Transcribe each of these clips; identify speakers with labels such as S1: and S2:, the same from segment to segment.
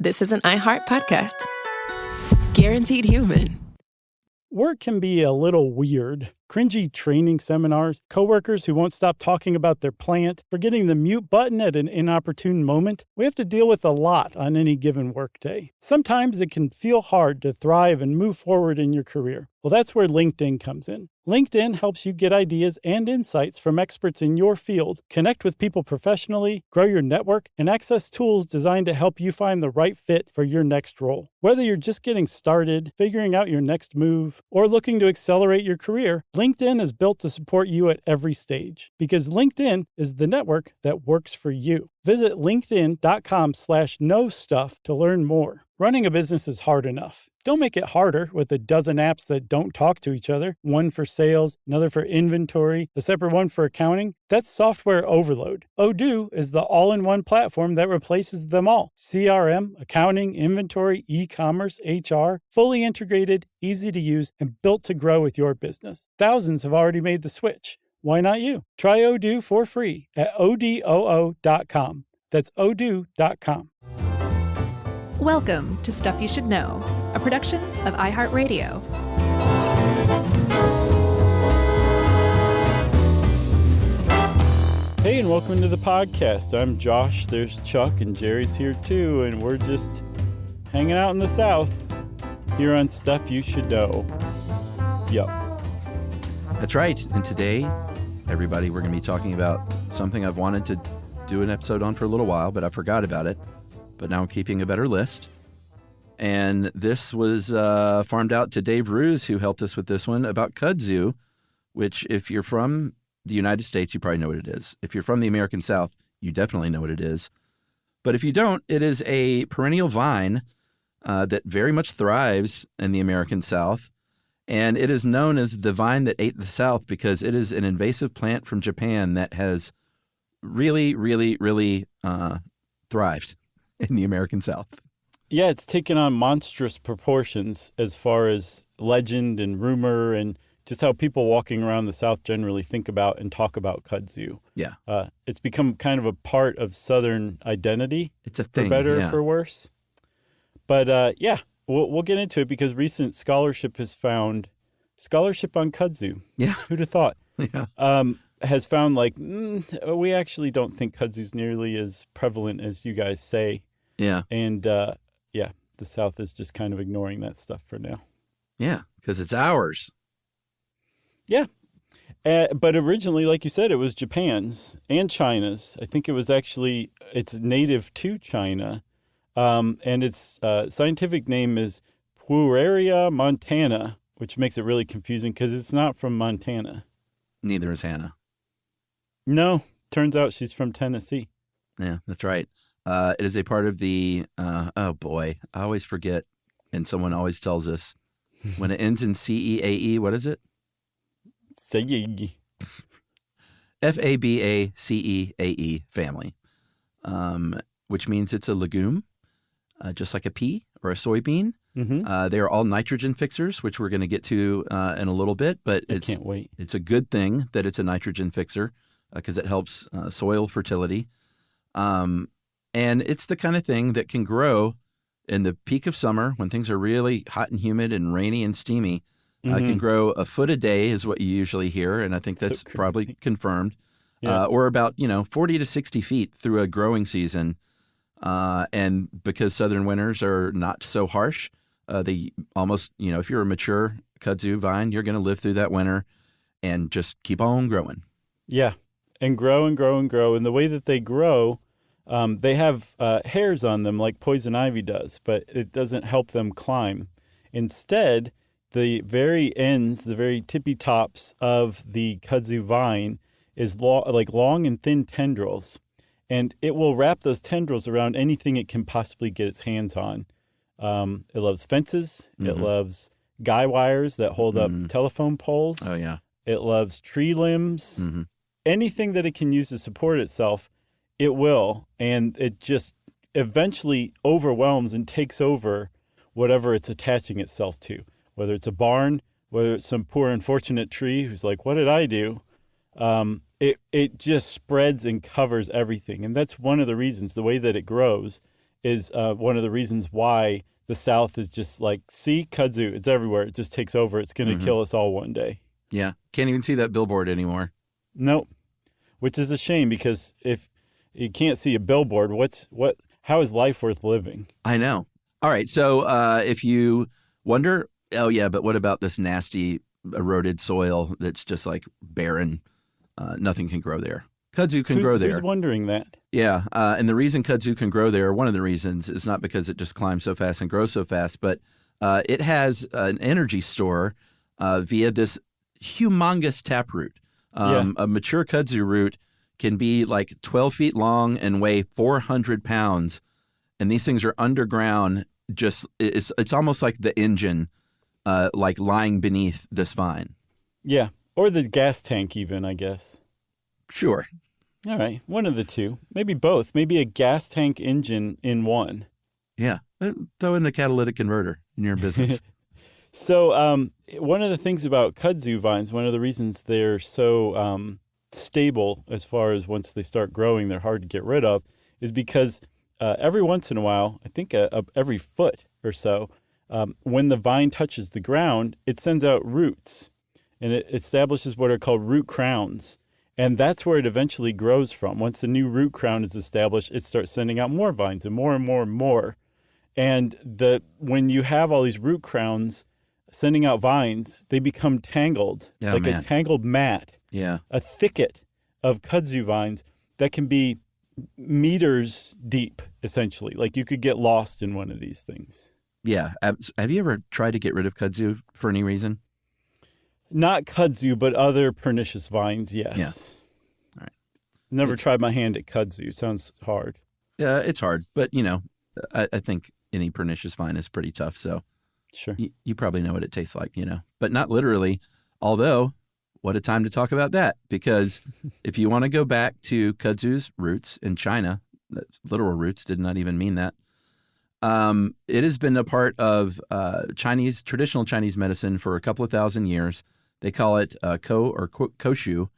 S1: This is an iHeart podcast. Guaranteed human.
S2: Work can be a little weird. Cringy training seminars, coworkers who won't stop talking about their plant, forgetting the mute button at an inopportune moment. We have to deal with a lot on any given workday. Sometimes it can feel hard to thrive and move forward in your career. Well, that's where LinkedIn comes in. LinkedIn helps you get ideas and insights from experts in your field, connect with people professionally, grow your network, and access tools designed to help you find the right fit for your next role. Whether you're just getting started, figuring out your next move, or looking to accelerate your career, LinkedIn is built to support you at every stage because LinkedIn is the network that works for you. Visit linkedin.com/knowstuff to learn more. Running a business is hard enough. Don't make it harder with a dozen apps that don't talk to each other. One for sales, another for inventory, a separate one for accounting. That's software overload. Odoo is the all-in-one platform that replaces them all. CRM, accounting, inventory, e-commerce, HR, fully integrated, easy to use, and built to grow with your business. Thousands have already made the switch. Why not you? Try Odoo for free at odoo.com. That's odoo.com.
S3: Welcome to Stuff You Should Know, a production of iHeartRadio.
S2: Hey, and welcome to the podcast. I'm Josh, there's Chuck, and Jerry's here too, and we're just hanging out in the South here on Stuff You Should Know. Yep.
S4: That's right. And today, everybody, we're going to be talking about something I've wanted to do an episode on for a little while, but I forgot about it. But now I'm keeping a better list. And this was farmed out to Dave Ruse, who helped us with this one, about kudzu, which if you're from the United States, you probably know what it is. If you're from the American South, you definitely know what it is. But if you don't, it is a perennial vine that very much thrives in the American South. And it is known as the vine that ate the South because it is an invasive plant from Japan that has really thrived in the American South.
S2: Yeah, it's taken on monstrous proportions as far as legend and rumor and just how people walking around the South generally think about and talk about kudzu.
S4: Yeah.
S2: It's become kind of a part of Southern identity.
S4: It's a thing,
S2: for better
S4: yeah.
S2: or for worse. But yeah, we'll get into it because recent scholarship has found scholarship on kudzu.
S4: Yeah.
S2: Who'd have thought?
S4: Yeah.
S2: Has found we actually don't think kudzu's nearly as prevalent as you guys say.
S4: Yeah.
S2: And yeah, the South is just kind of ignoring that stuff for now.
S4: Yeah, because it's ours.
S2: Yeah. But originally, like you said, it was Japan's and China's. I think it's native to China. And its scientific name is Pueraria montana, which makes it really confusing because it's not from Montana.
S4: Neither is Hannah.
S2: No, turns out she's from Tennessee.
S4: Yeah, that's right. It is a part of the, oh boy, I always forget, and someone always tells us, when it ends in C-E-A-E, what is it?
S2: Fabaceae.
S4: Fabaceae family, which means it's a legume, just like a pea or a soybean. Mm-hmm. They are all nitrogen fixers, which we're going to get to in a little bit, but
S2: I can't wait.
S4: It's a good thing that it's a nitrogen fixer because it helps soil fertility. And it's the kind of thing that can grow in the peak of summer when things are really hot and humid and rainy and steamy.
S2: Mm-hmm.
S4: Can grow a foot a day is what you usually hear, and I think that's probably confirmed. Yeah. Or about 40 to 60 feet through a growing season. And because southern winters are not so harsh, they almost, if you're a mature kudzu vine, you're going to live through that winter and just keep on growing.
S2: Yeah, and grow and grow and grow. And the way that they grow, they have hairs on them like poison ivy does, but it doesn't help them climb. Instead, the very ends, the very tippy tops of the kudzu vine is long and thin tendrils. And it will wrap those tendrils around anything it can possibly get its hands on. It loves fences. Mm-hmm. It loves guy wires that hold up telephone poles.
S4: Oh, yeah.
S2: It loves tree limbs. Mm-hmm. Anything that it can use to support itself, it will. And it just eventually overwhelms and takes over whatever it's attaching itself to, whether it's a barn, whether it's some poor unfortunate tree who's like, what did I do? It just spreads and covers everything. And that's one of the reasons, the way that it grows is one of the reasons why the South is just like, see, kudzu, it's everywhere. It just takes over. It's going to kill us all one day.
S4: Yeah. Can't even see that billboard anymore.
S2: Nope. Which is a shame, because if you can't see a billboard, how is life worth living?
S4: I know. All right. So if you wonder, oh, yeah, but what about this nasty eroded soil that's just like barren? Nothing can grow there. Kudzu can grow there.
S2: Who's wondering that?
S4: Yeah. And the reason kudzu can grow there, one of the reasons, is not because it just climbs so fast and grows so fast, but it has an energy store via this humongous taproot. A mature kudzu root can be like 12 feet long and weigh 400 pounds. And these things are underground. It's almost like the engine, like lying beneath this vine. Yeah.
S2: Or the gas tank even, I guess.
S4: Sure.
S2: All right. One of the two. Maybe both. Maybe a gas tank engine in one.
S4: Yeah. Throw in a catalytic converter in your business.
S2: So one of the things about kudzu vines, one of the reasons they're so stable as far as once they start growing, they're hard to get rid of, is because every once in a while, I think every foot or so, when the vine touches the ground, it sends out roots, and it establishes what are called root crowns. And that's where it eventually grows from. Once the new root crown is established, it starts sending out more vines and more and more and more. And when you have all these root crowns sending out vines, they become tangled, a tangled mat, a thicket of kudzu vines that can be meters deep, essentially. Like you could get lost in one of these things.
S4: Yeah. Have you ever tried to get rid of kudzu for any reason?
S2: Not kudzu, but other pernicious vines, yes.
S4: Yeah. All right.
S2: Never tried my hand at kudzu. Sounds hard.
S4: Yeah, it's hard. But, I think any pernicious vine is pretty tough. So
S2: sure,
S4: you probably know what it tastes like, But not literally. Although, what a time to talk about that. Because if you want to go back to kudzu's roots in China, literal roots did not even mean that. It has been a part of traditional Chinese medicine for a couple of thousand years. They call it koshu.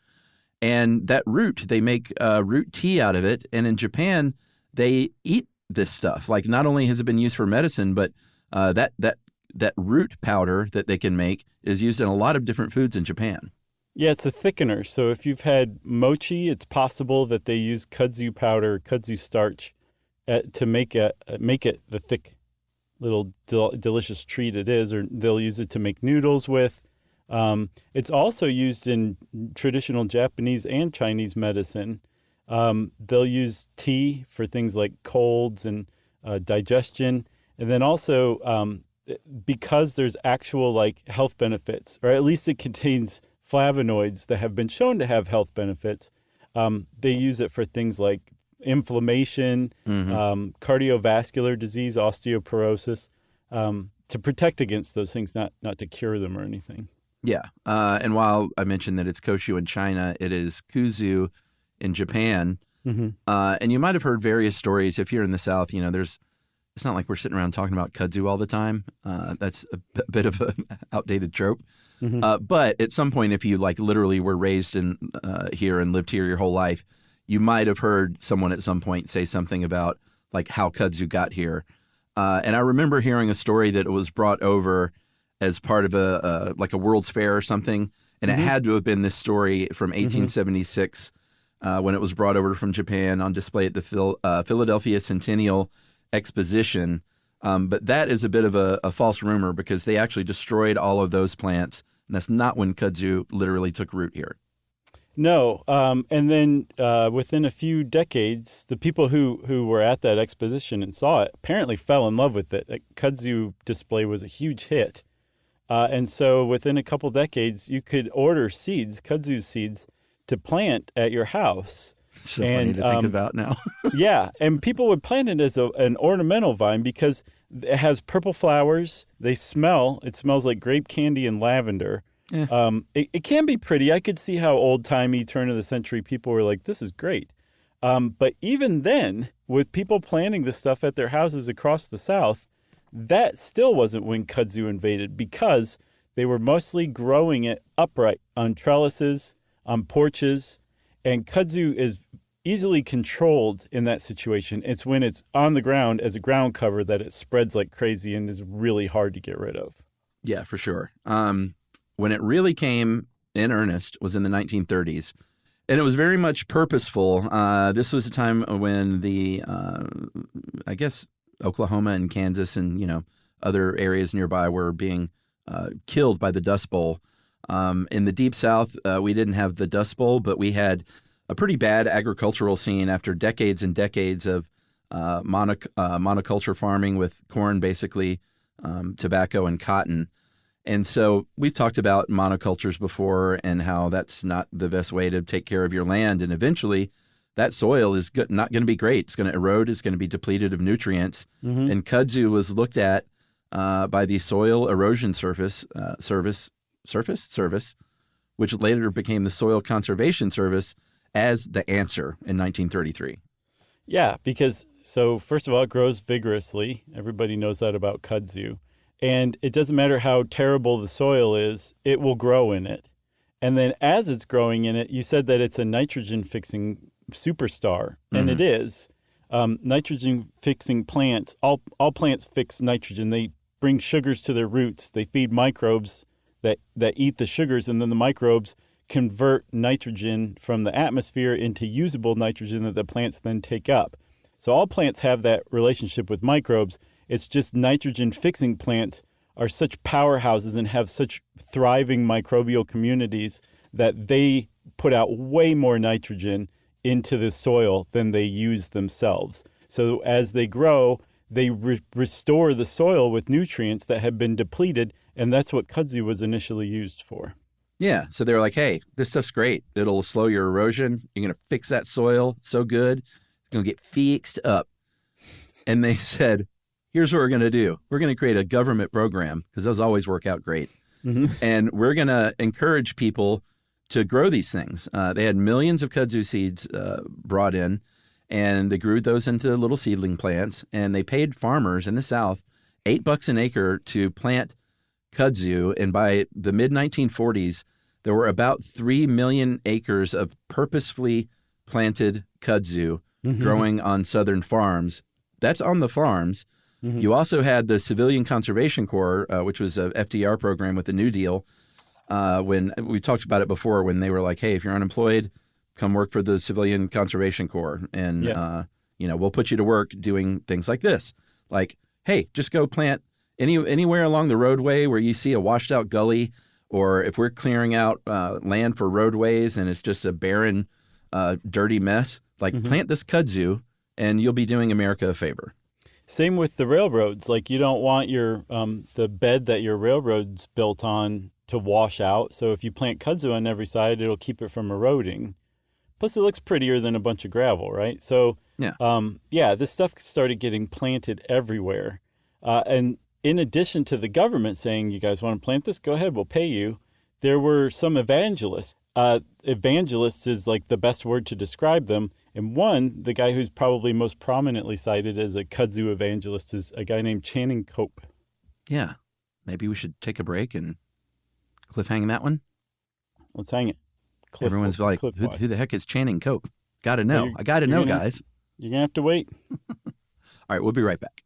S4: And that root, they make root tea out of it. And in Japan, they eat this stuff. Like, not only has it been used for medicine, but that root powder that they can make is used in a lot of different foods in Japan.
S2: Yeah, it's a thickener. So if you've had mochi, it's possible that they use kudzu powder, kudzu starch, to make it the thick little delicious treat it is, or they'll use it to make noodles with. It's also used in traditional Japanese and Chinese medicine. They'll use tea for things like colds and digestion. And then also because there's actual like health benefits, or at least it contains flavonoids that have been shown to have health benefits, they use it for things like inflammation, cardiovascular disease, osteoporosis, to protect against those things, not to cure them or anything.
S4: Yeah. And while I mentioned that it's koshu in China, it is Kudzu in Japan. And you might have heard various stories. If you're in the South, it's not like we're sitting around talking about kudzu all the time. That's a bit of an outdated trope. But at some point, if you like literally were raised in here and lived here your whole life, you might have heard someone at some point say something about like how kudzu got here. And I remember hearing a story that it was brought over as part of a World's Fair or something. And it had to have been this story from 1876 when it was brought over from Japan on display at the Philadelphia Centennial Exposition. But that is a bit of a false rumor, because they actually destroyed all of those plants. And that's not when kudzu literally took root here.
S2: No. And then within a few decades, the people who were at that exposition and saw it apparently fell in love with it. That kudzu display was a huge hit. And so within a couple decades, you could order seeds, kudzu seeds, to plant at your house.
S4: So funny to think about now.
S2: Yeah. And people would plant it as an ornamental vine because it has purple flowers. It smells like grape candy and lavender. It can be pretty. I could see how old-timey, turn-of-the-century people were like, this is great. But even then, with people planting this stuff at their houses across the South, that still wasn't when kudzu invaded, because they were mostly growing it upright on trellises, on porches, and kudzu is easily controlled in that situation. It's when it's on the ground as a ground cover that it spreads like crazy and is really hard to get rid of.
S4: Yeah, for sure. When it really came in earnest was in the 1930s. And it was very much purposeful. This was a time when I guess, Oklahoma and Kansas and, other areas nearby were being killed by the Dust Bowl. In the Deep South, we didn't have the Dust Bowl, but we had a pretty bad agricultural scene after decades and decades of monoculture farming with corn, basically, tobacco and cotton. And so we've talked about monocultures before and how that's not the best way to take care of your land. And eventually that soil is not going to be great. It's going to erode. It's going to be depleted of nutrients. Mm-hmm. And kudzu was looked at by the Soil Erosion Service, which later became the Soil Conservation Service, as the answer in 1933.
S2: Yeah, because first of all, it grows vigorously. Everybody knows that about kudzu. And it doesn't matter how terrible the soil is, it will grow in it. And then as it's growing in it, you said that it's a nitrogen-fixing superstar, and it is. Nitrogen-fixing plants, all plants fix nitrogen. They bring sugars to their roots. They feed microbes that eat the sugars, and then the microbes convert nitrogen from the atmosphere into usable nitrogen that the plants then take up. So all plants have that relationship with microbes. It's just nitrogen-fixing plants are such powerhouses and have such thriving microbial communities that they put out way more nitrogen into the soil than they use themselves. So as they grow, they restore the soil with nutrients that have been depleted, and that's what kudzu was initially used for.
S4: Yeah, so they were like, hey, this stuff's great. It'll slow your erosion. You're going to fix that soil so good. It's going to get fixed up. And they said, here's what we're going to do. We're going to create a government program, because those always work out great. Mm-hmm. And we're going to encourage people to grow these things. They had millions of kudzu seeds brought in, and they grew those into little seedling plants. And they paid farmers in the South $8 an acre to plant kudzu. And by the mid-1940s, there were about 3 million acres of purposefully planted kudzu growing on southern farms. That's on the farms. Mm-hmm. You also had the Civilian Conservation Corps, which was a FDR program with the New Deal. When we talked about it before, when they were like, hey, if you're unemployed, come work for the Civilian Conservation Corps. And, we'll put you to work doing things like this. Like, hey, just go plant anywhere along the roadway where you see a washed out gully, or if we're clearing out land for roadways and it's just a barren, dirty mess, plant this kudzu and you'll be doing America a favor.
S2: Same with the railroads. Like, you don't want your the bed that your railroad's built on to wash out. So if you plant kudzu on every side, it'll keep it from eroding. Plus, it looks prettier than a bunch of gravel, right? So, this stuff started getting planted everywhere. And in addition to the government saying, you guys want to plant this? Go ahead, we'll pay you. There were some evangelists. Evangelists is like the best word to describe them. And the guy who's probably most prominently cited as a kudzu evangelist is a guy named Channing Cope.
S4: Yeah. Maybe we should take a break and cliffhang that one.
S2: Let's hang it.
S4: Everyone's like, who the heck is Channing Cope? Got to know. I got to know, guys.
S2: You're going to have to wait.
S4: All right, we'll be right back.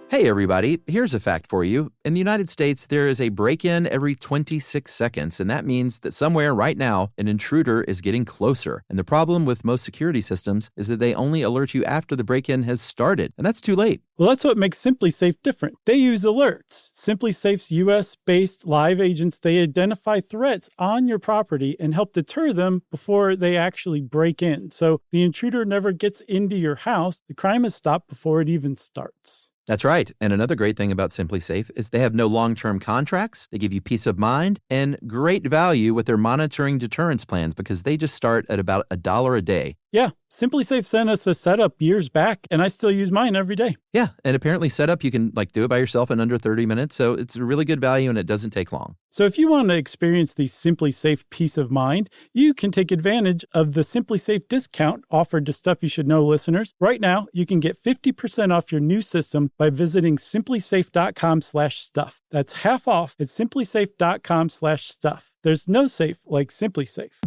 S4: Hey everybody, here's a fact for you. In the United States, there is a break-in every 26 seconds, and that means that somewhere right now, an intruder is getting closer. And the problem with most security systems is that they only alert you after the break-in has started, and that's too late.
S2: Well, that's what makes SimpliSafe different. They use alerts. SimpliSafe's U.S.-based live agents, they identify threats on your property and help deter them before they actually break in. So the intruder never gets into your house. The crime is stopped before it even starts.
S4: That's right. And another great thing about SimpliSafe is they have no long-term contracts. They give you peace of mind and great value with their monitoring deterrence plans, because they just start at about $1 a day.
S2: Yeah, Simply Safe sent us a setup years back, and I still use mine every day.
S4: Yeah, and apparently setup, you can do it by yourself in under 30 minutes, so it's a really good value and it doesn't take long.
S2: So if you want to experience the Simply Safe peace of mind, you can take advantage of the Simply Safe discount offered to Stuff You Should Know listeners. Right now, you can get 50% off your new system by visiting simplysafe.com/stuff. That's half off at simplysafe.com/stuff. There's no safe like Simply Safe.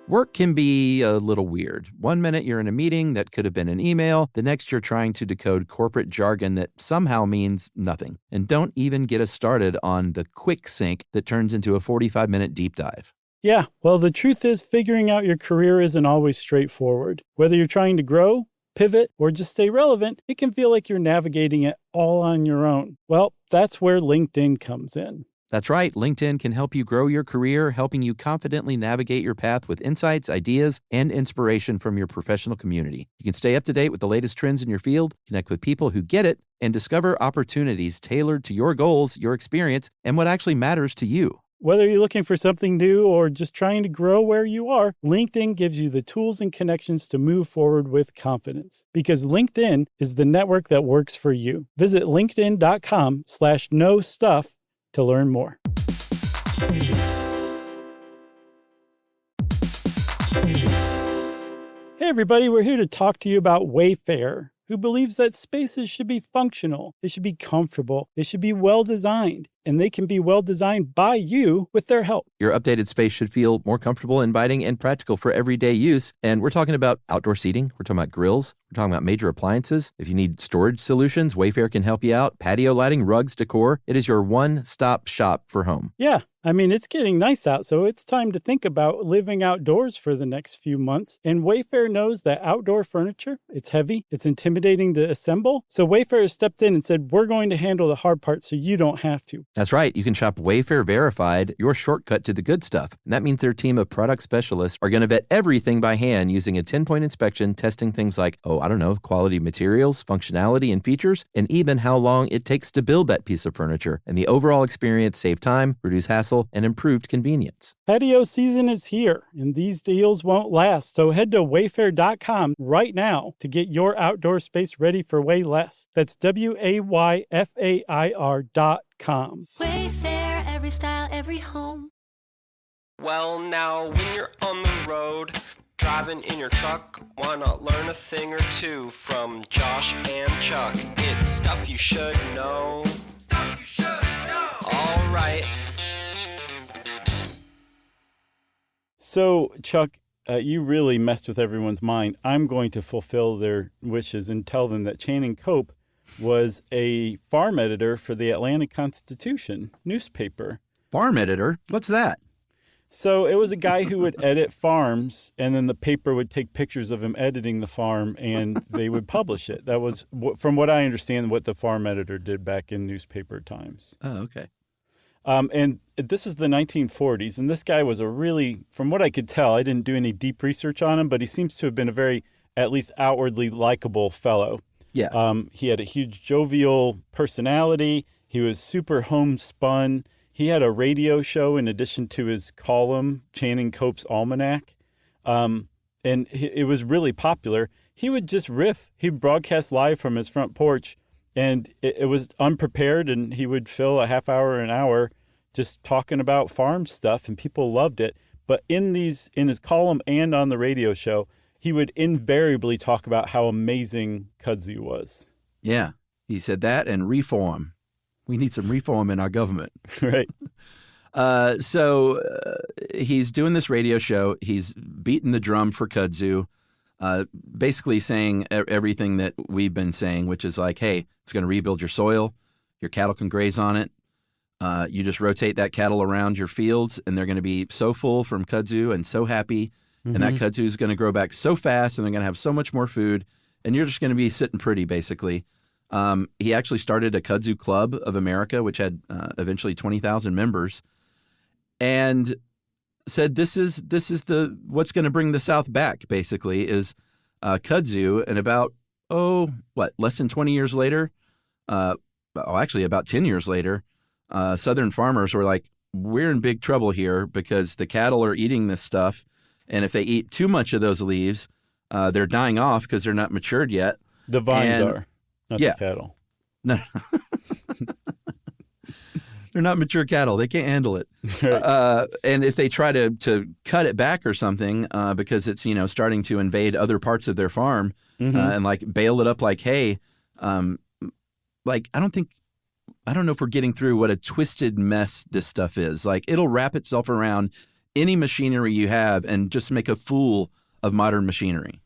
S4: Work can be a little weird. One minute you're in a meeting that could have been an email. The next you're trying to decode corporate jargon that somehow means nothing. And don't even get us started on the quick sync that turns into a 45-minute deep dive.
S2: Yeah, well, the truth is figuring out your career isn't always straightforward. Whether you're trying to grow, pivot, or just stay relevant, it can feel like you're navigating it all on your own. Well, that's where LinkedIn comes in.
S4: That's right. LinkedIn can help you grow your career, helping you confidently navigate your path with insights, ideas, and inspiration from your professional community. You can stay up to date with the latest trends in your field, connect with people who get it, and discover opportunities tailored to your goals, your experience, and what actually matters to you.
S2: Whether you're looking for something new or just trying to grow where you are, LinkedIn gives you the tools and connections to move forward with confidence. Because LinkedIn is the network that works for you. Visit linkedin.com/knowstuff to learn more. Hey everybody, we're here to talk to you about Wayfair, who believes that spaces should be functional, they should be comfortable, they should be well-designed, and they can be well-designed by you with their help.
S4: Your updated space should feel more comfortable, inviting, and practical for everyday use. And we're talking about outdoor seating. We're talking about grills. We're talking about major appliances. If you need storage solutions, Wayfair can help you out. Patio lighting, rugs, decor. It is your one-stop shop for home.
S2: Yeah. I mean, it's getting nice out, so it's time to think about living outdoors for the next few months. And Wayfair knows that outdoor furniture, it's heavy, it's intimidating to assemble. So Wayfair has stepped in and said, we're going to handle the hard part so you don't have to.
S4: That's right. You can shop Wayfair Verified, your shortcut to the good stuff. And that means their team of product specialists are going to vet everything by hand using a 10-point inspection, testing things like, quality materials, functionality, and features, and even how long it takes to build that piece of furniture. And the overall experience save time, reduce hassle, and improved convenience.
S2: Patio season is here, and these deals won't last. So head to wayfair.com right now to get your outdoor space ready for way less. That's WAYFAIR.com.
S5: Wayfair, every style, every home.
S6: Well, now, when you're on the road, driving in your truck, why not learn a thing or two from Josh and Chuck? It's stuff you should know. Stuff you should know. All right.
S2: So, Chuck, you really messed with everyone's mind. I'm going to fulfill their wishes and tell them that Channing Cope was a farm editor for the Atlanta Constitution newspaper.
S4: Farm editor? What's that?
S2: So it was a guy who would edit farms, and then the paper would take pictures of him editing the farm, and they would publish it. That was, from what I understand, what the farm editor did back in newspaper times.
S4: Oh, okay.
S2: And this was the 1940s, and this guy was a really, from what I could tell, I didn't do any deep research on him, but he seems to have been a very, at least outwardly likable fellow.
S4: Yeah.
S2: He had a huge jovial personality. He was super homespun. He had a radio show in addition to his column, Channing Cope's Almanac. And it was really popular. He would just riff. He'd broadcast live from his front porch, and it was unprepared, and he would fill a half hour, an hour just talking about farm stuff, and people loved it. But in his column and on the radio show, he would invariably talk about how amazing Kudzu was.
S4: Yeah, he said that and reform. We need some reform in our government.
S2: Right.
S4: So he's doing this radio show. He's beating the drum for Kudzu, basically saying everything that we've been saying, which is like, hey, it's going to rebuild your soil. Your cattle can graze on it. You just rotate that cattle around your fields, and they're going to be so full from kudzu and so happy. Mm-hmm. And that kudzu is going to grow back so fast, and they're going to have so much more food. And you're just going to be sitting pretty, basically. He actually started a Kudzu Club of America, which had eventually 20,000 members, and said this is what's going to bring the South back, basically, is kudzu. And about, less than 20 years later, actually about 10 years later, Southern farmers were like, we're in big trouble here because the cattle are eating this stuff. And if they eat too much of those leaves, they're dying off because they're not matured yet.
S2: The vines are, not
S4: yeah.
S2: the cattle.
S4: No. They're not mature cattle. They can't handle it.
S2: Right.
S4: And if they try to cut it back or something because it's, starting to invade other parts of their farm and like bale it up like hay, like I don't know if we're getting through what a twisted mess this stuff is. Like it'll wrap itself around any machinery you have and just make a fool of modern machinery.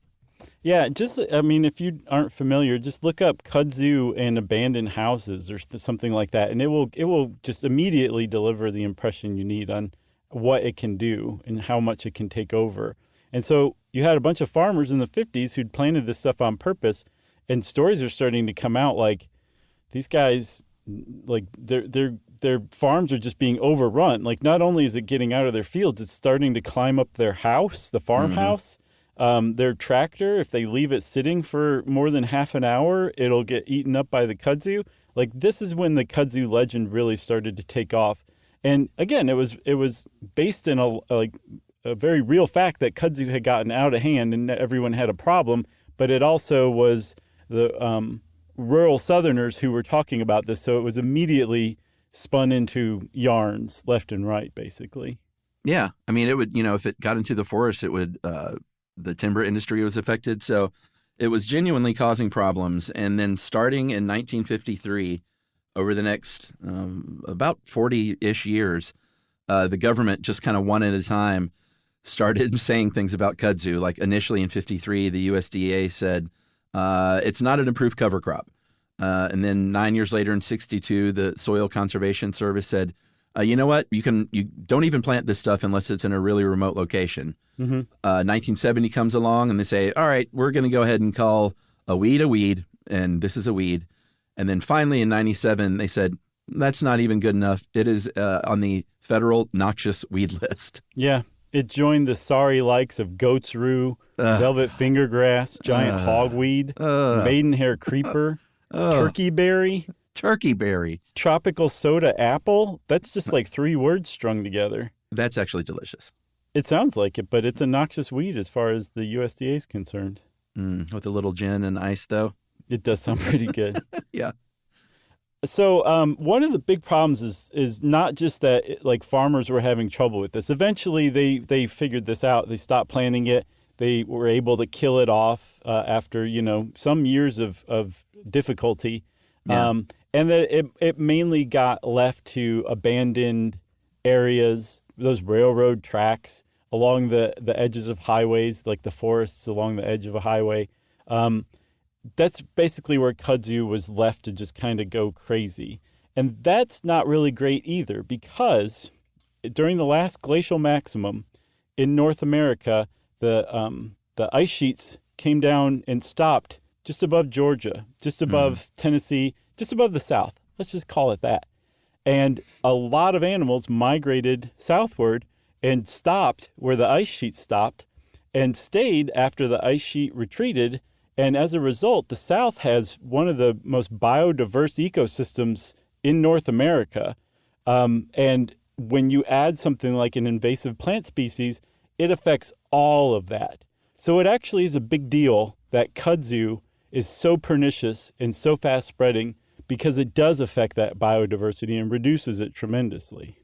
S2: Yeah, if you aren't familiar, just look up kudzu and abandoned houses or something like that, and it will just immediately deliver the impression you need on what it can do and how much it can take over. And so you had a bunch of farmers in the 50s who'd planted this stuff on purpose, and stories are starting to come out like these guys, like their farms are just being overrun. Like not only is it getting out of their fields, it's starting to climb up their house, the farmhouse. Their tractor, if they leave it sitting for more than half an hour, it'll get eaten up by the kudzu. Like this is when the kudzu legend really started to take off. And again, it was based in a very real fact that kudzu had gotten out of hand and everyone had a problem. But it also was the rural Southerners who were talking about this. So it was immediately spun into yarns left and right, basically.
S4: Yeah. I mean, it would, if it got into the forest, it would, the timber industry was affected. So it was genuinely causing problems. And then starting in 1953, over the next about 40-ish years, the government just kind of one at a time started saying things about kudzu. Like initially in 53, the USDA said, it's not an approved cover crop. And then 9 years later in 62, the Soil Conservation Service said, you know what? You don't even plant this stuff unless it's in a really remote location. 1970 comes along and they say, all right, we're going to go ahead and call a weed, and this is a weed. And then finally in 97, they said, that's not even good enough. It is on the federal noxious weed list.
S2: Yeah. It joined the sorry likes of goat's rue, velvet fingergrass, giant hogweed, maidenhair creeper, turkey berry, tropical soda apple. That's just like 3 words strung together.
S4: That's actually delicious.
S2: It sounds like it, but it's a noxious weed as far as the USDA is concerned.
S4: With a little gin and ice, though.
S2: It does sound pretty good.
S4: Yeah.
S2: So one of the big problems is not just that like farmers were having trouble with this. Eventually, they figured this out. They stopped planting it. They were able to kill it off after some years of difficulty.
S4: Yeah.
S2: And that it mainly got left to abandoned areas, those railroad tracks along the edges of highways, like the forests along the edge of a highway. That's basically where kudzu was left to just kind of go crazy. And that's not really great either, because during the last glacial maximum in North America, the ice sheets came down and stopped just above Georgia, just above Tennessee, just above the South. Let's just call it that. And a lot of animals migrated southward and stopped where the ice sheet stopped and stayed after the ice sheet retreated. And as a result, the South has one of the most biodiverse ecosystems in North America. And when you add something like an invasive plant species, it affects all of that. So it actually is a big deal that kudzu is so pernicious and so fast spreading, because it does affect that biodiversity and reduces it tremendously.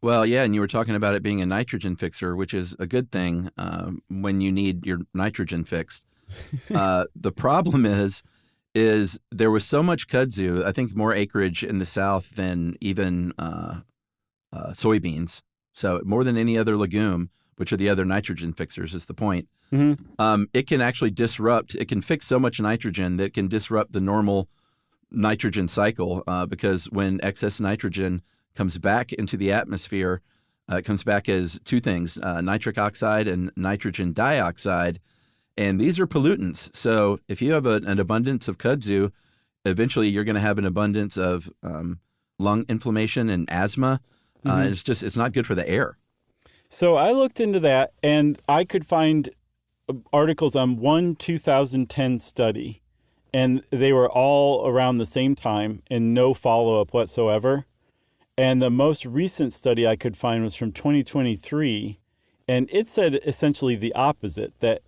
S4: Well, yeah, and you were talking about it being a nitrogen fixer, which is a good thing when you need your nitrogen fixed. The problem is there was so much kudzu, I think more acreage in the South than even soybeans. So more than any other legume, which are the other nitrogen fixers, is the point. It can actually it can fix so much nitrogen that it can disrupt the normal nitrogen cycle because when excess nitrogen comes back into the atmosphere, it comes back as 2 things, nitric oxide and nitrogen dioxide. And these are pollutants. So if you have an abundance of kudzu, eventually you're going to have an abundance of lung inflammation and asthma. And it's not good for the air.
S2: So I looked into that, and I could find articles on one 2010 study, and they were all around the same time and no follow-up whatsoever. And the most recent study I could find was from 2023. And it said essentially the opposite, that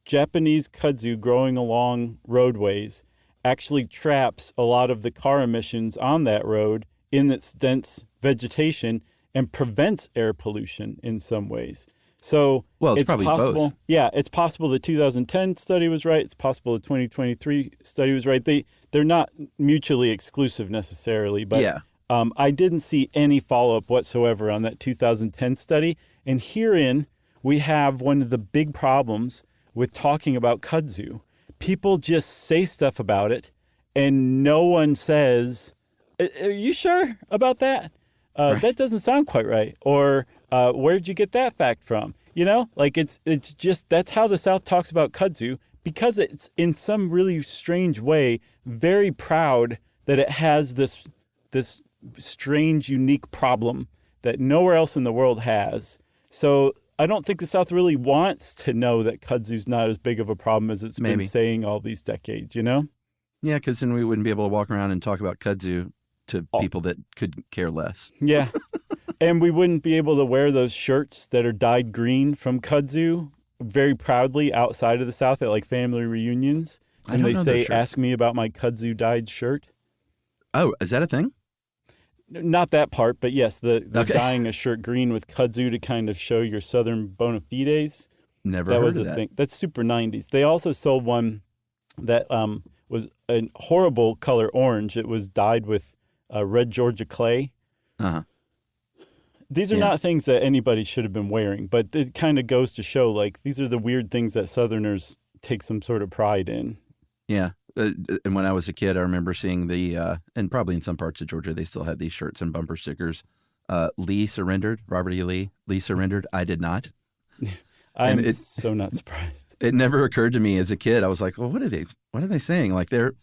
S2: Japanese kudzu growing along roadways actually traps a lot of the car emissions on that road in its dense vegetation and prevents air pollution in some ways. So
S4: Well, it's probably
S2: possible.
S4: both.
S2: Yeah, it's possible the 2010 study was right. It's possible the 2023 study was right. They're not mutually exclusive necessarily, but
S4: Yeah.
S2: I didn't see any follow-up whatsoever on that 2010 study. And herein, we have one of the big problems with talking about kudzu. People just say stuff about it, and no one says, "Are you sure about that? That doesn't sound quite right." Or, "Where'd you get that fact from?" You know, like it's just, that's how the South talks about kudzu, because it's in some really strange way very proud that it has this strange, unique problem that nowhere else in the world has. So I don't think the South really wants to know that kudzu's not as big of a problem as it's
S4: Maybe.
S2: been saying all these decades, you know?
S4: Yeah, because then we wouldn't be able to walk around and talk about kudzu to people that could care less.
S2: Yeah. And we wouldn't be able to wear those shirts that are dyed green from kudzu very proudly outside of the South at like family reunions.
S4: I
S2: And
S4: don't
S2: they
S4: know
S2: say,
S4: those shirts.
S2: "Ask me about my kudzu dyed shirt."
S4: Oh, is that a thing?
S2: Not that part, but yes, the
S4: Okay.
S2: dyeing a shirt green with kudzu to kind of show your Southern bona fides.
S4: Never
S2: That
S4: heard
S2: was
S4: of
S2: a
S4: that.
S2: thing. That's super 90s. They also sold one that was a horrible color orange. It was dyed with red Georgia clay.
S4: Uh-huh.
S2: These are
S4: Yeah.
S2: not things that anybody should have been wearing, but it kind of goes to show, like, these are the weird things that Southerners take some sort of pride in.
S4: Yeah. And when I was a kid, I remember seeing and probably in some parts of Georgia, they still have these shirts and bumper stickers. Lee surrendered, Robert E. Lee. Lee surrendered. I did not.
S2: I'm so not surprised.
S4: It never occurred to me as a kid. I was like, well, what are they saying? Like, are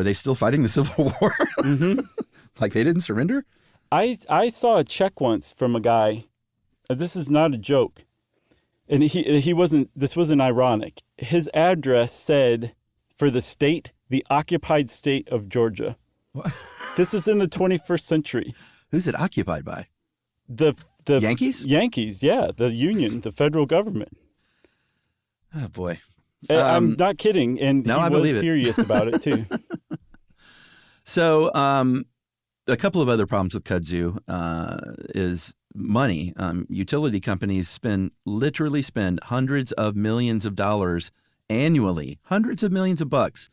S4: they still fighting the Civil War?
S2: Mm-hmm.
S4: Like they didn't surrender?
S2: I saw a check once from a guy. This is not a joke. And this wasn't ironic. His address said, for the state, the occupied state of Georgia.
S4: What?
S2: This was in the 21st century.
S4: Who's it occupied by?
S2: The
S4: Yankees?
S2: Yankees, yeah. The union, the federal government.
S4: Oh, boy.
S2: I'm not kidding. And
S4: no,
S2: he
S4: I
S2: was
S4: believe it.
S2: serious about it, too.
S4: So a couple of other problems with kudzu is money. Utility companies literally spend hundreds of millions of dollars annually, hundreds of millions of bucks,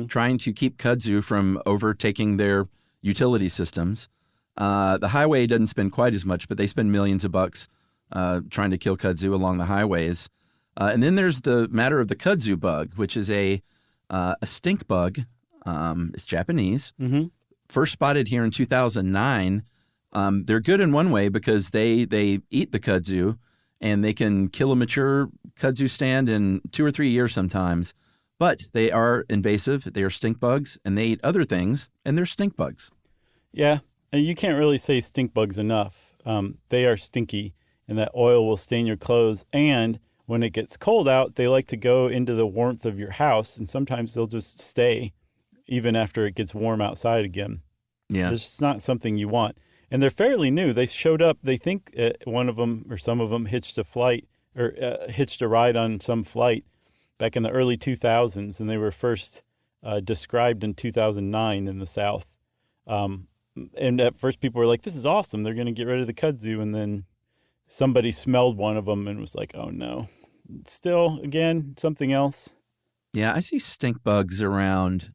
S4: trying to keep kudzu from overtaking their utility systems. The highway doesn't spend quite as much, but they spend millions of bucks trying to kill kudzu along the highways. And then there's the matter of the kudzu bug, which is a stink bug. It's Japanese.
S2: Mm-hmm.
S4: First spotted here in 2009. They're good in one way because they eat the kudzu and they can kill a mature kudzu stand in 2 or 3 years sometimes. But they are invasive. They are stink bugs, and they eat other things, and they're stink bugs.
S2: Yeah. And you can't really say stink bugs enough. They are stinky, and that oil will stain your clothes. And when it gets cold out, they like to go into the warmth of your house, and sometimes they'll just stay even after it gets warm outside again.
S4: Yeah.
S2: It's just not something you want. And they're fairly new. They showed up, they think one of them or some of them hitched a ride on some flight back in the early 2000s, and they were first described in 2009 in the South. And at first people were like, this is awesome. They're going to get rid of the kudzu. And then somebody smelled one of them and was like, oh no. Still, again, something else.
S4: Yeah, I see stink bugs around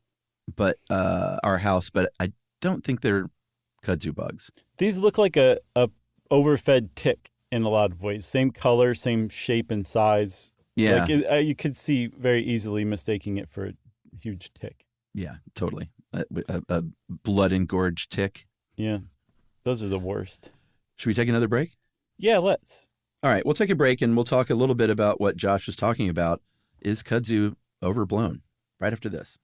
S4: but our house, but I don't think they're kudzu bugs.
S2: These look like a overfed tick in a lot of ways. Same color, same shape and size.
S4: Yeah.
S2: Like you could see very easily mistaking it for a huge tick.
S4: Yeah, totally. A blood-engorged tick.
S2: Yeah. Those are the worst.
S4: Should we take another break?
S2: Yeah, let's.
S4: All right, we'll take a break and we'll talk a little bit about what Josh was talking about. Is kudzu overblown? Right after this.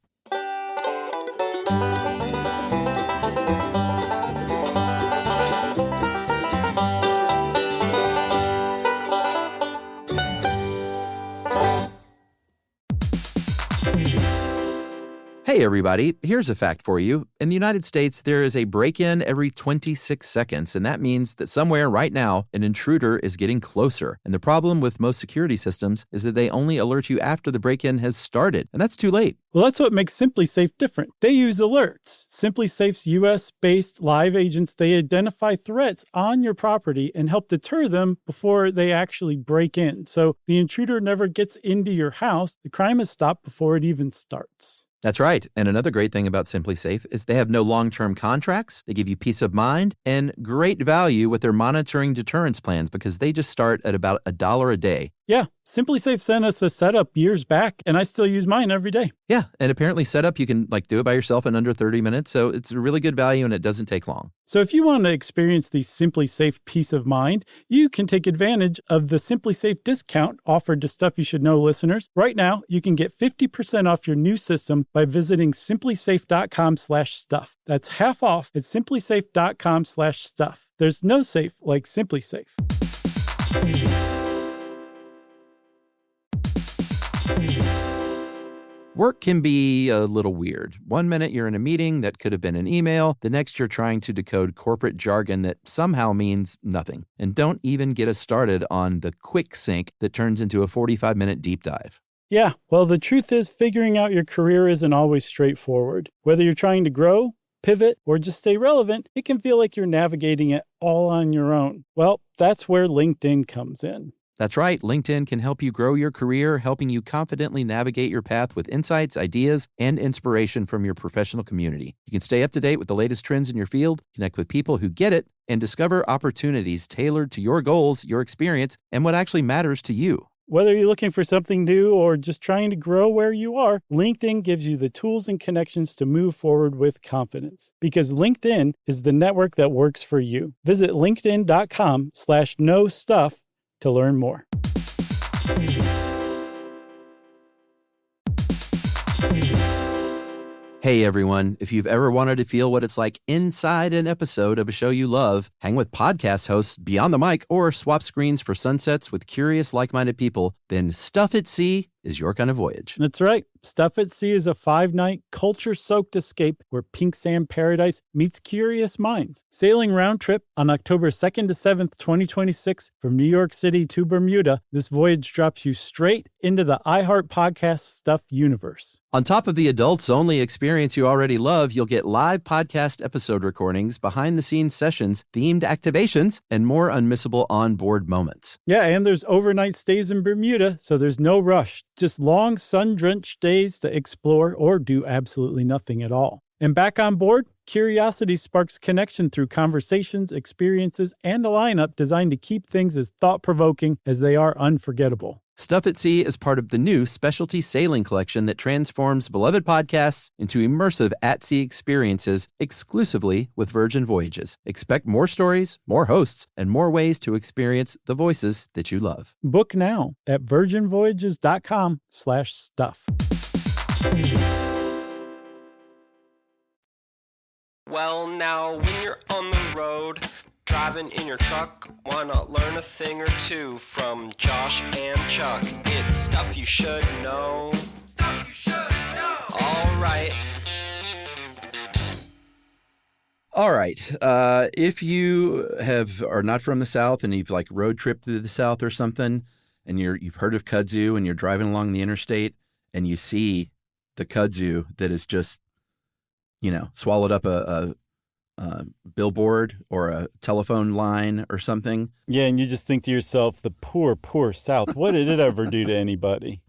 S4: Hey, everybody, here's a fact for you. In the United States, there is a break-in every 26 seconds, and that means that somewhere right now, an intruder is getting closer. And the problem with most security systems is that they only alert you after the break-in has started, and that's too late.
S2: Well, that's what makes SimpliSafe different. They use alerts. SimpliSafe's U.S.-based live agents, they identify threats on your property and help deter them before they actually break in. So the intruder never gets into your house. The crime is stopped before it even starts.
S4: That's right. And another great thing about SimpliSafe is they have no long-term contracts. They give you peace of mind and great value with their monitoring deterrence plans because they just start at about $1 a day.
S2: Yeah, SimpliSafe sent us a setup years back, and I still use mine every day.
S4: Yeah, and apparently setup, you can do it by yourself in under 30 minutes. So it's a really good value and it doesn't take long.
S2: So if you want to experience the SimpliSafe peace of mind, you can take advantage of the SimpliSafe discount offered to Stuff You Should Know listeners. Right now, you can get 50% off your new system by visiting simplisafe.com/stuff. That's half off at simplisafe.com/stuff. There's no safe like SimpliSafe.
S4: Work can be a little weird. One minute you're in a meeting that could have been an email. The next you're trying to decode corporate jargon that somehow means nothing. And don't even get us started on the quick sync that turns into a 45-minute deep dive.
S2: Yeah, well, the truth is figuring out your career isn't always straightforward. Whether you're trying to grow, pivot, or just stay relevant, it can feel like you're navigating it all on your own. Well, that's where LinkedIn comes in.
S4: That's right. LinkedIn can help you grow your career, helping you confidently navigate your path with insights, ideas, and inspiration from your professional community. You can stay up to date with the latest trends in your field, connect with people who get it, and discover opportunities tailored to your goals, your experience, and what actually matters to you.
S2: Whether you're looking for something new or just trying to grow where you are, LinkedIn gives you the tools and connections to move forward with confidence. Because LinkedIn is the network that works for you. Visit linkedin.com/knowstuff to learn more.
S4: Hey everyone, if you've ever wanted to feel what it's like inside an episode of a show you love, hang with podcast hosts beyond the mic, or swap screens for sunsets with curious, like-minded people, then Stuff at Sea is your kind of voyage.
S2: That's right. Stuff at Sea is a 5-night, culture-soaked escape where pink sand paradise meets curious minds. Sailing round trip on October 2nd to 7th, 2026 from New York City to Bermuda, this voyage drops you straight into the iHeart Podcast Stuff universe.
S4: On top of the adults-only experience you already love, you'll get live podcast episode recordings, behind-the-scenes sessions, themed activations, and more unmissable on-board moments.
S2: Yeah, and there's overnight stays in Bermuda, so there's no rush. Just long, sun-drenched days to explore or do absolutely nothing at all. And back on board, curiosity sparks connection through conversations, experiences, and a lineup designed to keep things as thought-provoking as they are unforgettable.
S4: Stuff at Sea is part of the new specialty sailing collection that transforms beloved podcasts into immersive at-sea experiences exclusively with Virgin Voyages. Expect more stories, more hosts, and more ways to experience the voices that you love.
S2: Book now at virginvoyages.com/stuff.
S6: Well, now when you're on the road, driving in your truck, why not learn a thing or two from Josh and Chuck? It's stuff you should know. Stuff you should know. All right.
S4: All right. If you are not from the South and you've road tripped through the South or something, and you've heard of Kudzu and you're driving along the interstate and you see the Kudzu that is just, swallowed up a billboard or a telephone line or something.
S2: Yeah, and you just think to yourself, the poor, poor South. What did it ever do to anybody?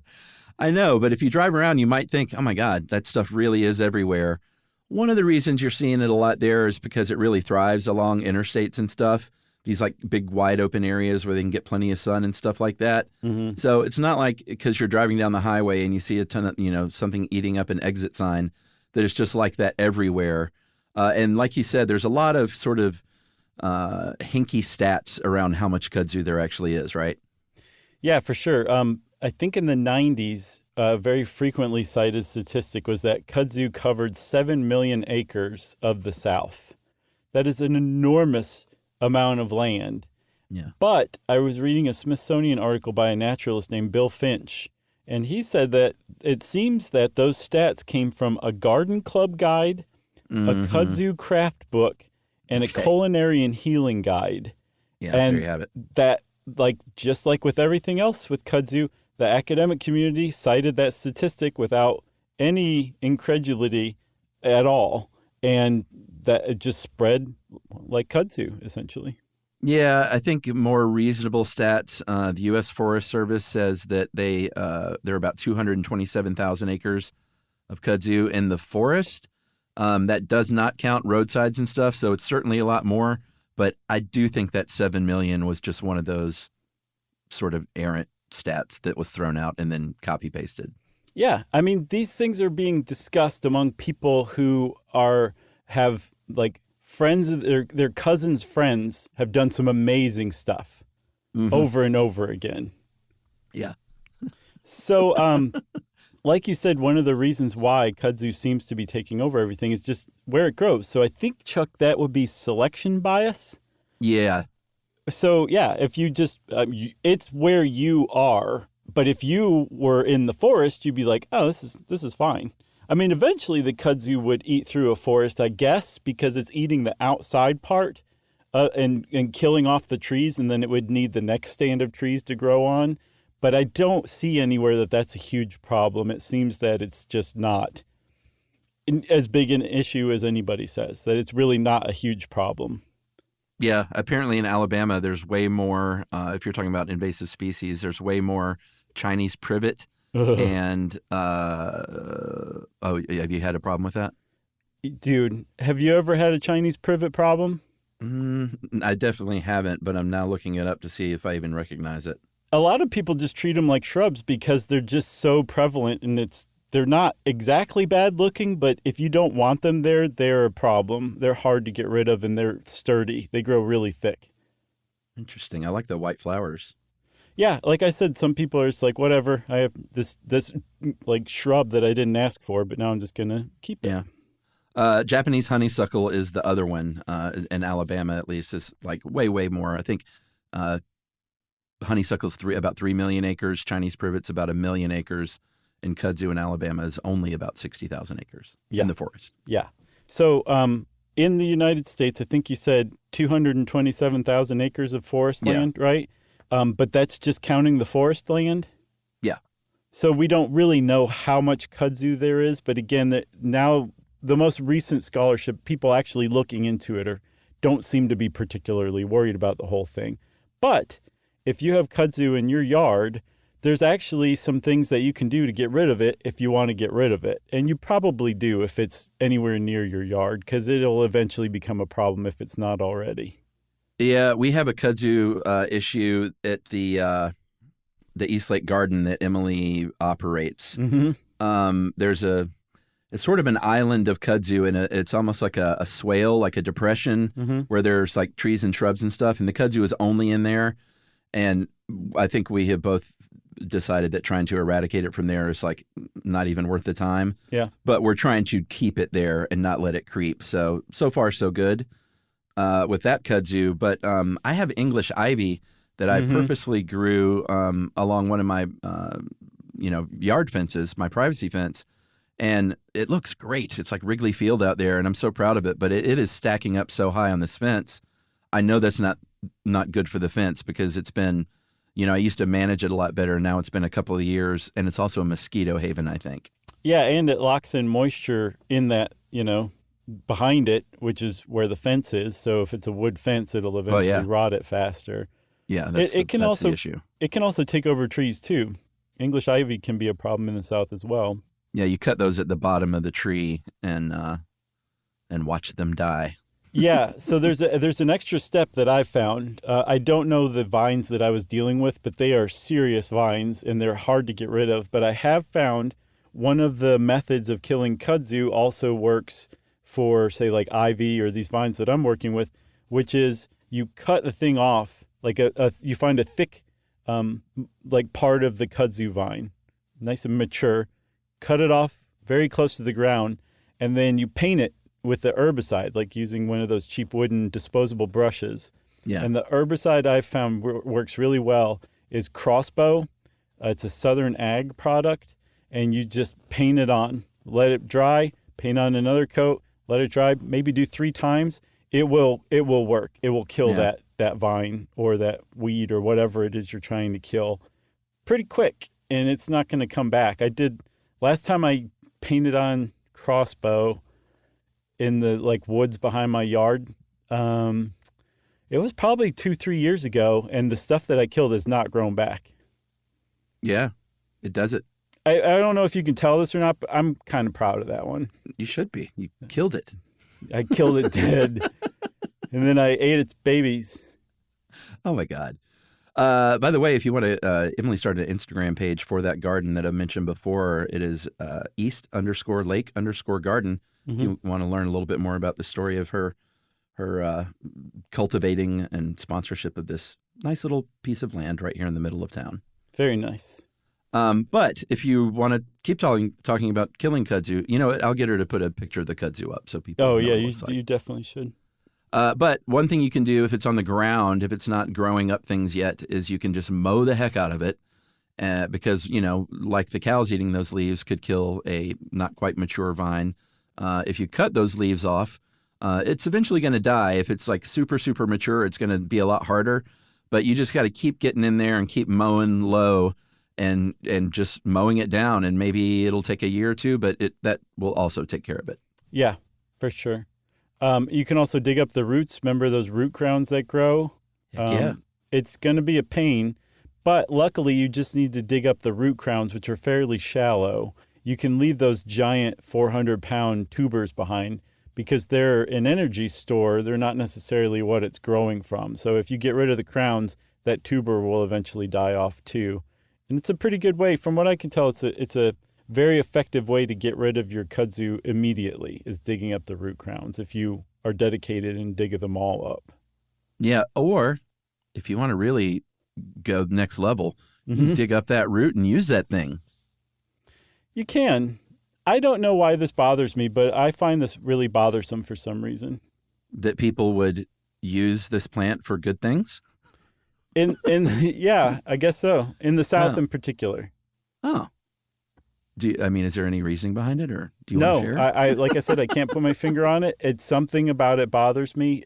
S4: I know, but if you drive around, you might think, oh my God, that stuff really is everywhere. One of the reasons you're seeing it a lot there is because it really thrives along interstates and stuff. These big wide open areas where they can get plenty of sun and stuff like that. Mm-hmm. So it's not like because you're driving down the highway and you see a ton of, something eating up an exit sign, that it's just like that everywhere. And like you said, there's a lot of sort of hinky stats around how much kudzu there actually is, right?
S2: Yeah, for sure. I think in the 90s, a very frequently cited statistic was that kudzu covered 7 million acres of the South. That is an enormous amount of land.
S4: Yeah.
S2: But I was reading a Smithsonian article by a naturalist named Bill Finch, And he said that it seems that those stats came from a garden club guide, a kudzu craft book, and a culinary and healing guide.
S4: Yeah,
S2: and
S4: there you have it.
S2: That, like, just like with everything else with kudzu, the academic community cited that statistic without any incredulity at all. And that it just spread like kudzu, essentially.
S4: Yeah, I think more reasonable stats. The U.S. Forest Service says that there are about 227,000 acres of kudzu in the forest. That does not count roadsides and stuff, so it's certainly a lot more. But I do think that 7 million was just one of those sort of errant stats that was thrown out and then copy pasted.
S2: Yeah, I mean, these things are being discussed among people who have like friends, their cousins' friends have done some amazing stuff over and over again.
S4: Yeah.
S2: So, like you said, one of the reasons why kudzu seems to be taking over everything is just where it grows. So I think, Chuck, that would be selection bias.
S4: Yeah.
S2: So, yeah, if you just, it's where you are. But if you were in the forest, you'd be like, oh, this is fine. I mean, eventually the kudzu would eat through a forest, I guess, because it's eating the outside part and killing off the trees, and then it would need the next stand of trees to grow on. But I don't see anywhere that that's a huge problem. It seems that it's just not as big an issue as anybody says, that it's really not a huge problem.
S4: Yeah, apparently in Alabama, there's way more, if you're talking about invasive species, there's way more Chinese privet. And, have you had a problem with that?
S2: Dude, have you ever had a Chinese privet problem?
S4: I definitely haven't, but I'm now looking it up to see if I even recognize it.
S2: A lot of people just treat them like shrubs because they're just so prevalent, and they're not exactly bad looking, but if you don't want them there, they're a problem. They're hard to get rid of, and they're sturdy. They grow really thick.
S4: Interesting. I like the white flowers.
S2: Yeah, like I said, some people are just like, whatever. I have this like shrub that I didn't ask for, but now I'm just gonna keep it.
S4: Yeah. Japanese honeysuckle is the other one. In Alabama, at least, is like way more. I think honeysuckle's about 3 million acres. Chinese privet's about 1 million acres. And kudzu in Alabama is only about 60,000 acres in the forest.
S2: Yeah. So in the United States, I think you said 227,000 acres of forest land, right? But that's just counting the forest land?
S4: Yeah.
S2: So we don't really know how much kudzu there is, but again, now the most recent scholarship, people actually looking into it don't seem to be particularly worried about the whole thing. But if you have kudzu in your yard, there's actually some things that you can do to get rid of it if you want to get rid of it. And you probably do if it's anywhere near your yard, because it'll eventually become a problem if it's not already.
S4: Yeah, we have a kudzu issue at the East Lake Garden that Emily operates. It's sort of an island of kudzu, and it's almost like a swale, like a depression, where there's like trees and shrubs and stuff, and the kudzu is only in there. And I think we have both decided that trying to eradicate it from there is like not even worth the time.
S2: Yeah.
S4: But we're trying to keep it there and not let it creep. So far so good with that kudzu. But I have English ivy that I purposely grew along one of my yard fences, my privacy fence. And it looks great. It's like Wrigley Field out there, and I'm so proud of it. But it is stacking up so high on this fence. I know that's not good for the fence because it's been, I used to manage it a lot better. Now it's been a couple of years, and it's also a mosquito haven, I think. Yeah,
S2: and it locks in moisture in that, behind it, which is where the fence is. So if it's a wood fence, it'll eventually rot it faster.
S4: Yeah, that's the issue.
S2: It can also take over trees, too. English ivy can be a problem in the South as well.
S4: Yeah, you cut those at the bottom of the tree and watch them die.
S2: Yeah, so there's an extra step that I found. I don't know the vines that I was dealing with, but they are serious vines, and they're hard to get rid of. But I have found one of the methods of killing kudzu also works for, say, like ivy or these vines that I'm working with, which is you cut the thing off, like you find a thick, like part of the kudzu vine, nice and mature, cut it off very close to the ground, and then you paint it with the herbicide, like using one of those cheap wooden disposable brushes.
S4: Yeah.
S2: And the herbicide I've found works really well is Crossbow. It's a Southern Ag product, and you just paint it on. Let it dry, paint on another coat, let it dry, maybe do 3 times. It will work. It will kill that vine or that weed or whatever it is you're trying to kill pretty quick, and it's not going to come back. Last time I painted on crossbow in the woods behind my yard. It was probably 2-3 years ago, and the stuff that I killed has not grown back.
S4: Yeah, it does it.
S2: I don't know if you can tell this or not, but I'm kind of proud of that one.
S4: You should be. You killed it.
S2: I killed it dead, and then I ate its babies.
S4: Oh, my God. By the way, if you want to, Emily started an Instagram page for that garden that I mentioned before. It is east_lake_garden.
S2: Mm-hmm.
S4: You want to learn a little bit more about the story of her cultivating and sponsorship of this nice little piece of land right here in the middle of town.
S2: Very nice.
S4: But if you want to keep talking about killing kudzu, you know what? I'll get her to put a picture of the kudzu up so people know
S2: yeah,
S4: what it looks like.
S2: You definitely should.
S4: But one thing you can do if it's on the ground, if it's not growing up things yet, is you can just mow the heck out of it because, like the cows eating those leaves could kill a not quite mature vine. If you cut those leaves off, it's eventually going to die. If it's super, super mature, it's going to be a lot harder. But you just got to keep getting in there and keep mowing low and just mowing it down. And maybe it'll take a year or two, but that will also take care of it.
S2: Yeah, for sure. You can also dig up the roots. Remember those root crowns that grow?
S4: Yeah.
S2: It's going to be a pain, but luckily you just need to dig up the root crowns, which are fairly shallow. You can leave those giant 400-pound tubers behind because they're an energy store. They're not necessarily what it's growing from. So if you get rid of the crowns, that tuber will eventually die off too. And it's a pretty good way. From what I can tell, it's a very effective way to get rid of your kudzu immediately is digging up the root crowns if you are dedicated and dig them all up.
S4: Yeah, or if you want to really go next level, you can dig up that root and use that thing.
S2: You can. I don't know why this bothers me, but I find this really bothersome for some reason.
S4: That people would use this plant for good things?
S2: Yeah, I guess so. In the South in particular.
S4: Oh. Is there any reasoning behind it, or do you want to share?
S2: No, I like I said, I can't put my finger on it. It's something about it bothers me.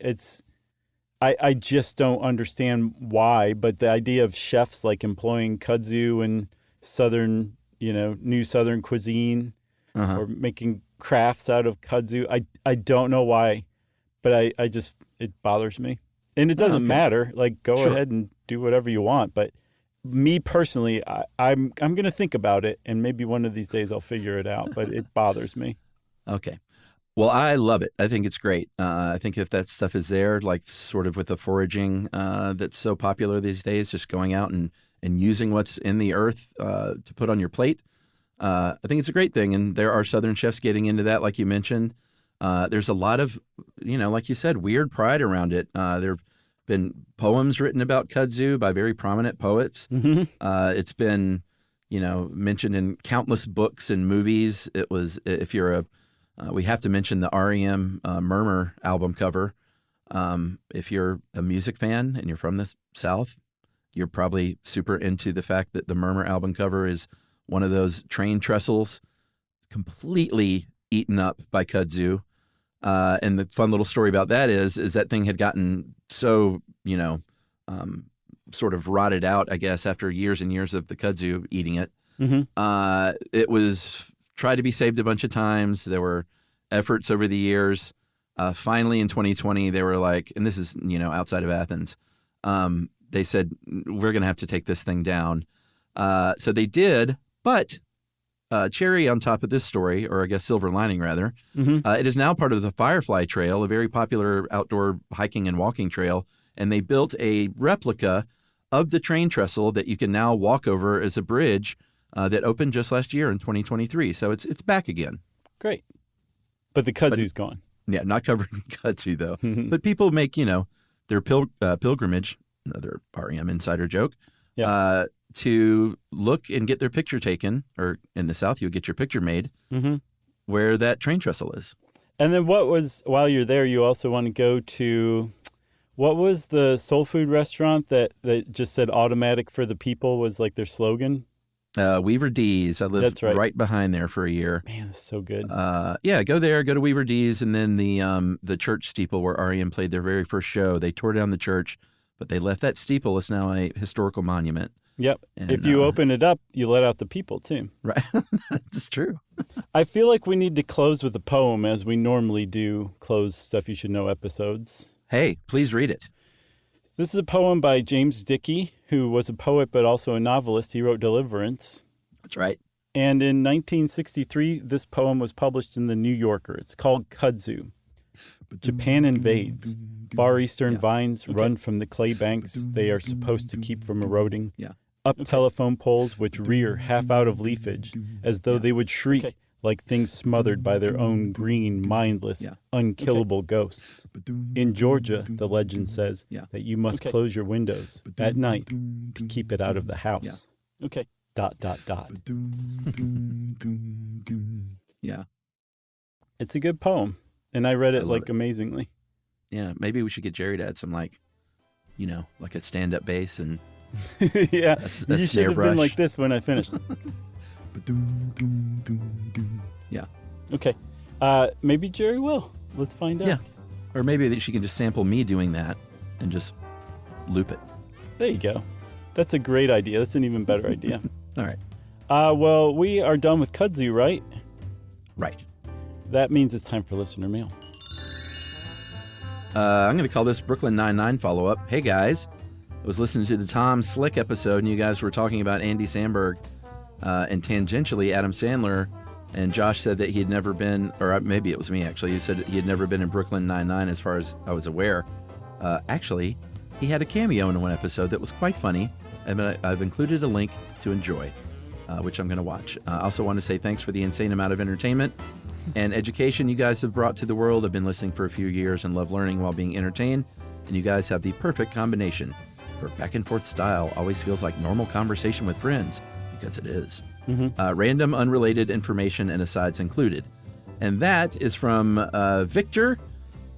S2: I just don't understand why, but the idea of chefs employing kudzu and Southern, new Southern cuisine or making crafts out of kudzu, I don't know why, but it bothers me. And it doesn't matter. Go ahead and do whatever you want, but me personally, I'm going to think about it, and maybe one of these days I'll figure it out, but it bothers me.
S4: Okay. Well, I love it. I think it's great. I think if that stuff is there, sort of with the foraging that's so popular these days, just going out and using what's in the earth to put on your plate, I think it's a great thing. And there are Southern chefs getting into that, like you mentioned. There's a lot of, like you said, weird pride around it. There have been poems written about kudzu by very prominent poets.
S2: Mm-hmm.
S4: It's been, mentioned in countless books and movies. It was, if you're we have to mention the REM Murmur album cover. If you're a music fan and you're from the South, you're probably super into the fact that the Murmur album cover is one of those train trestles completely eaten up by kudzu. And the fun little story about that is that thing had gotten so, sort of rotted out, I guess, after years and years of the kudzu eating it.
S2: Mm-hmm.
S4: It was tried to be saved a bunch of times. There were efforts over the years. Finally, in 2020, they were like, and this is, outside of Athens, they said, we're going to have to take this thing down. So they did, but cherry on top of this story, or I guess silver lining rather, it is now part of the Firefly Trail, a very popular outdoor hiking and walking trail. And they built a replica of the train trestle that you can now walk over as a bridge that opened just last year in 2023. So it's back again.
S2: Great. But the kudzu's gone.
S4: Yeah, not covered in kudzu, though. But people make, their pilgrimage, another REM insider joke, to look and get their picture taken, or in the South, you'll get your picture made, where that train trestle is.
S2: And then while you're there, you also want to go to, what was the soul food restaurant that just said automatic for the people was their slogan?
S4: Weaver D's. I lived
S2: That's right.
S4: behind there for a year.
S2: Man, it's so good.
S4: Yeah, go there, go to Weaver D's, and then the church steeple where REM played their very first show. They tore down the church, but they left that steeple. It's now a historical monument.
S2: Yep.
S4: And,
S2: if you open it up, you let out the people, too.
S4: Right. That's true.
S2: I feel like we need to close with a poem, as we normally do close Stuff You Should Know episodes.
S4: Hey, please read it.
S2: This is a poem by James Dickey, who was a poet but also a novelist. He wrote Deliverance.
S4: That's right.
S2: And in 1963, this poem was published in the New Yorker. It's called Kudzu. Japan invades. Far eastern vines run from the clay banks they are supposed to keep from eroding. Up telephone poles which rear half out of leafage, as though they would shriek like things smothered by their own green, mindless, unkillable ghosts. In Georgia, the legend says that you must close your windows at night to keep it out of the house. Okay. ...
S4: Yeah.
S2: It's a good poem, and I read it amazingly.
S4: Yeah, maybe we should get Jerry to add some like a stand-up bass and
S2: yeah,
S4: a
S2: you should
S4: snare
S2: have
S4: brush.
S2: been like this when I finished.
S4: Yeah.
S2: Okay. Maybe Jerry will. Let's find out.
S4: Yeah. Or maybe she can just sample me doing that and just loop it.
S2: There you go. That's a great idea. That's an even better idea.
S4: All right.
S2: Well, we are done with Kudzu, right?
S4: Right.
S2: That means it's time for listener mail.
S4: I'm going to call this Brooklyn Nine-Nine follow-up. Hey, guys. I was listening to the Tom Slick episode, and you guys were talking about Andy Samberg and tangentially Adam Sandler, and Josh said that he had never been, or maybe it was me, actually. He said he had never been in Brooklyn Nine-Nine as far as I was aware. Actually, he had a cameo in one episode that was quite funny, and I've included a link to enjoy, which I'm going to watch. I also want to say thanks for the insane amount of entertainment and education you guys have brought to the world. I've been listening for a few years and love learning while being entertained, and you guys have the perfect combination. Your back and forth style always feels like normal conversation with friends, because it is. Random, unrelated information and asides included. And that is from Victor.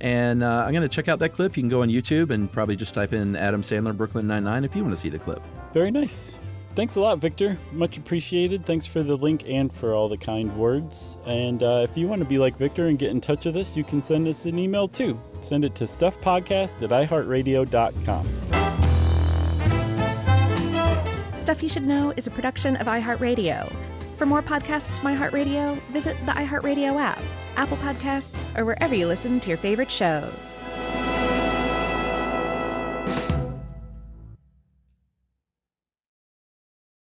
S4: And I'm going to check out that clip. You can go on YouTube and probably just type in Adam Sandler Brooklyn Nine-Nine if you want to see the clip.
S2: Very nice. Thanks a lot, Victor. Much appreciated. Thanks for the link and for all the kind words. And if you want to be like Victor and get in touch with us, you can send us an email too. Send it to stuffpodcast@iheartradio.com.
S3: Stuff You Should Know is a production of iHeartRadio. For more podcasts from iHeartRadio, visit the iHeartRadio app, Apple Podcasts, or wherever you listen to your favorite shows.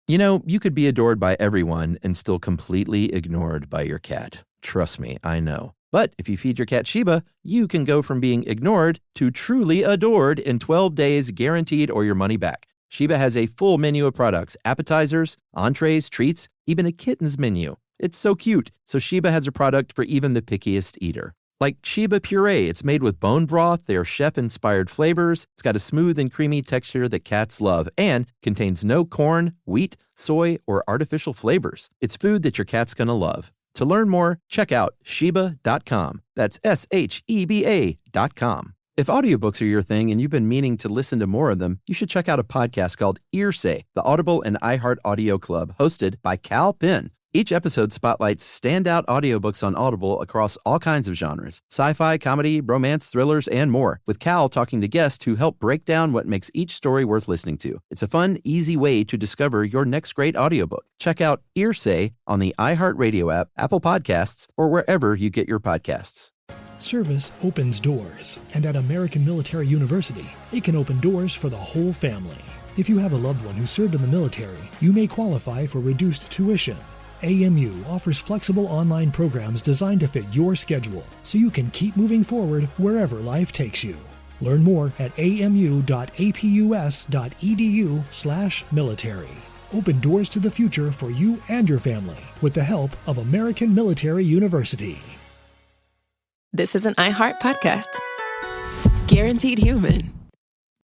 S4: You know, you could be adored by everyone and still completely ignored by your cat. Trust me, I know. But if you feed your cat Sheba, you can go from being ignored to truly adored in 12 days guaranteed or your money back. Sheba has a full menu of products, appetizers, entrees, treats, even a kitten's menu. It's so cute. So Sheba has a product for even the pickiest eater. Like Sheba Puree, it's made with bone broth, their chef-inspired flavors. It's got a smooth and creamy texture that cats love and contains no corn, wheat, soy, or artificial flavors. It's food that your cat's gonna love. To learn more, check out Sheba.com. That's SHEBA.com. If audiobooks are your thing and you've been meaning to listen to more of them, you should check out a podcast called Earsay, the Audible and iHeart Audio Club, hosted by Cal Penn. Each episode spotlights standout audiobooks on Audible across all kinds of genres: sci-fi, comedy, romance, thrillers, and more, with Cal talking to guests who help break down what makes each story worth listening to. It's a fun, easy way to discover your next great audiobook. Check out Earsay on the iHeartRadio app, Apple Podcasts, or wherever you get your podcasts.
S7: Service opens doors, and at American Military University, it can open doors for the whole family. If you have a loved one who served in the military, you may qualify for reduced tuition. AMU offers flexible online programs designed to fit your schedule, so you can keep moving forward wherever life takes you. Learn more at amu.apus.edu/military. Open doors to the future for you and your family with the help of American Military University.
S1: This is an iHeart podcast. Guaranteed human.